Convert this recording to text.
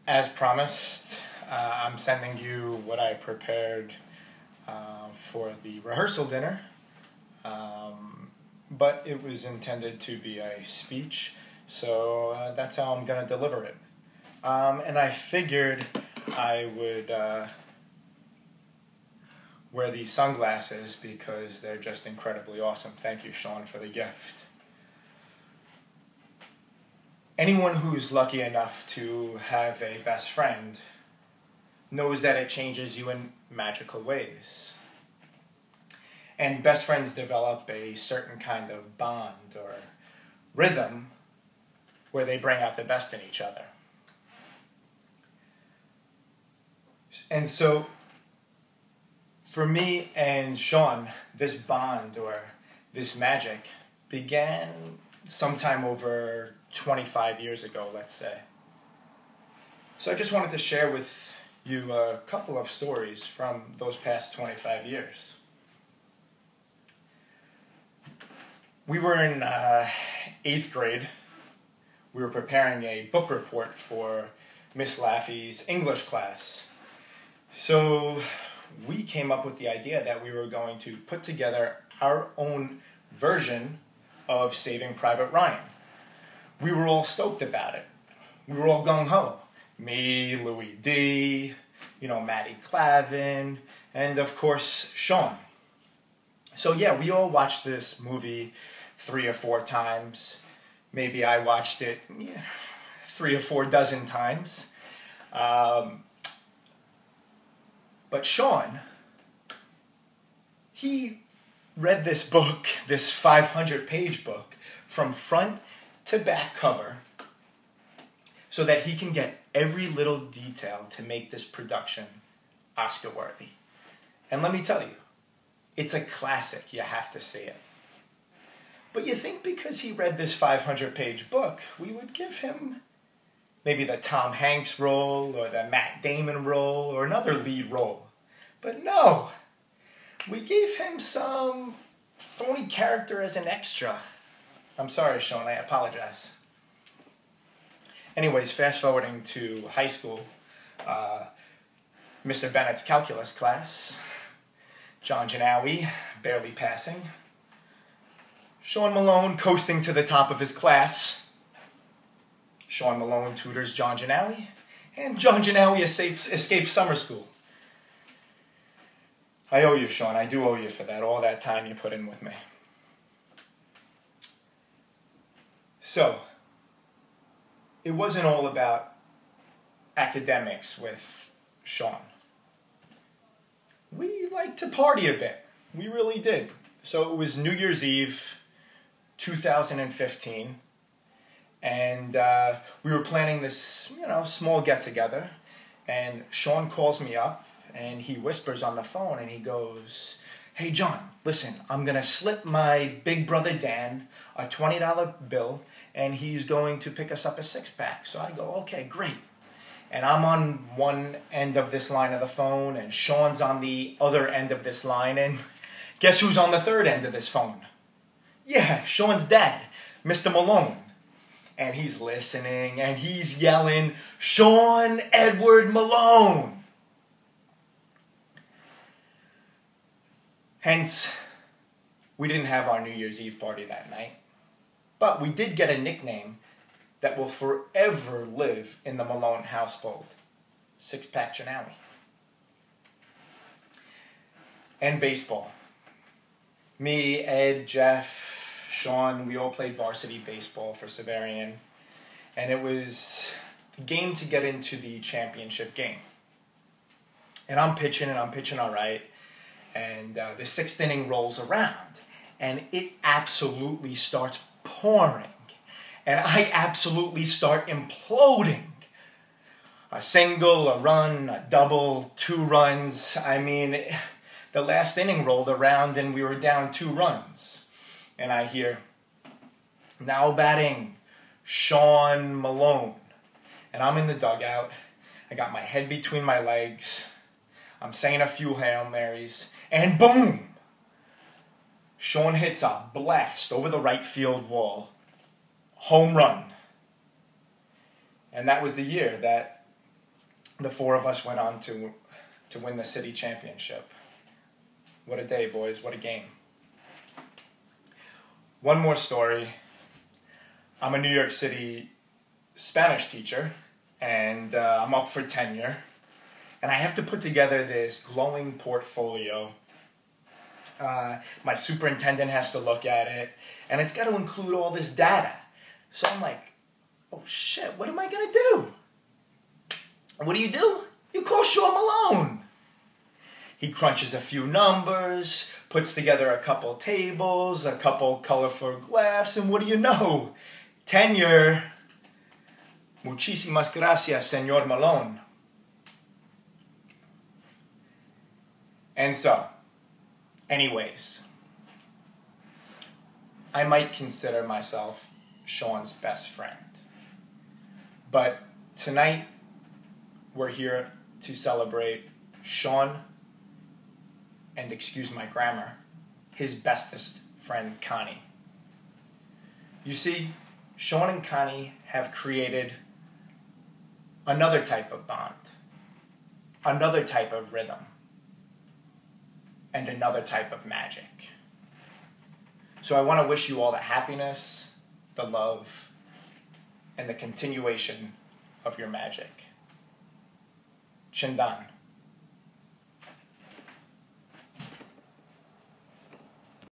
As promised, I'm sending you what I prepared for the rehearsal dinner, but it was intended to be a speech, so that's how I'm going to deliver it. And I figured I would wear these sunglasses because they're just incredibly awesome. Thank you, Sean, for the gift. Anyone who's lucky enough to have a best friend knows that it changes you in magical ways. And best friends develop a certain kind of bond or rhythm where they bring out the best in each other. And so, for me and Sean, this bond or this magic began sometime over 25 years ago, let's say. So I just wanted to share with you a couple of stories from those past 25 years. We were in 8th grade. We were preparing a book report for Miss Laffey's English class. So we came up with the idea that we were going to put together our own version of Saving Private Ryan. We were all stoked about it. We were all gung-ho. Me, Louis D., Maddie Clavin, and of course, Sean. So yeah, we all watched this movie 3 or 4 times. Maybe I watched it 3 or 4 dozen times. But Sean, he read this book, this 500-page book, from front to back cover so that he can get every little detail to make this production Oscar-worthy. And let me tell you, it's a classic. You have to see it. But you think because he read this 500-page book, we would give him maybe the Tom Hanks role or the Matt Damon role or another lead role. But no, we gave him some phony character as an extra. I'm sorry, Sean, I apologize. Anyways, fast forwarding to high school, Mr. Bennett's calculus class, John Janawi barely passing, Sean Malone coasting to the top of his class, Sean Malone tutors John Janawi, and John Janawi escapes summer school. I owe you, Sean. I do owe you for that, all that time you put in with me. So, it wasn't all about academics with Sean. We liked to party a bit. We really did. So it was New Year's Eve, 2015, and we were planning this, small get-together, and Sean calls me up, and he whispers on the phone, and he goes, "Hey, John, listen, I'm going to slip my big brother Dan a $20 bill, and he's going to pick us up a 6-pack. So I go, okay, great. And I'm on one end of this line of the phone, and Sean's on the other end of this line, and guess who's on the third end of this phone? Yeah, Sean's dad, Mr. Malone. And he's listening, and he's yelling, "Sean Edward Malone!" Hence, we didn't have our New Year's Eve party that night. But we did get a nickname that will forever live in the Malone household. 6-pack Janawi. And baseball. Me, Ed, Jeff, Sean, we all played varsity baseball for Severian. And it was the game to get into the championship game. And I'm pitching all right. And the 6th inning rolls around. And it absolutely starts pouring. And I absolutely start imploding. A single, a run, a double, 2 runs. I mean, the last inning rolled around and we were down 2 runs. And I hear, now batting, Sean Malone. And I'm in the dugout. I got my head between my legs. I'm saying a few Hail Marys. And boom! Sean hits a blast over the right field wall. Home run. And that was the year that the four of us went on to win the city championship. What a day, boys. What a game. One more story. I'm a New York City Spanish teacher, and I'm up for tenure. And I have to put together this glowing portfolio. My superintendent has to look at it, and it's got to include all this data. So I'm like, oh shit, what am I going to do? What do? You call Sean Malone. He crunches a few numbers, puts together a couple tables, a couple colorful graphs, and what do you know? Tenure. Muchísimas gracias, Señor Malone. And so, anyways, I might consider myself Sean's best friend. But tonight, we're here to celebrate Sean, and excuse my grammar, his bestest friend, Connie. You see, Sean and Connie have created another type of bond, another type of rhythm, and another type of magic. So I want to wish you all the happiness, the love, and the continuation of your magic. Chindan.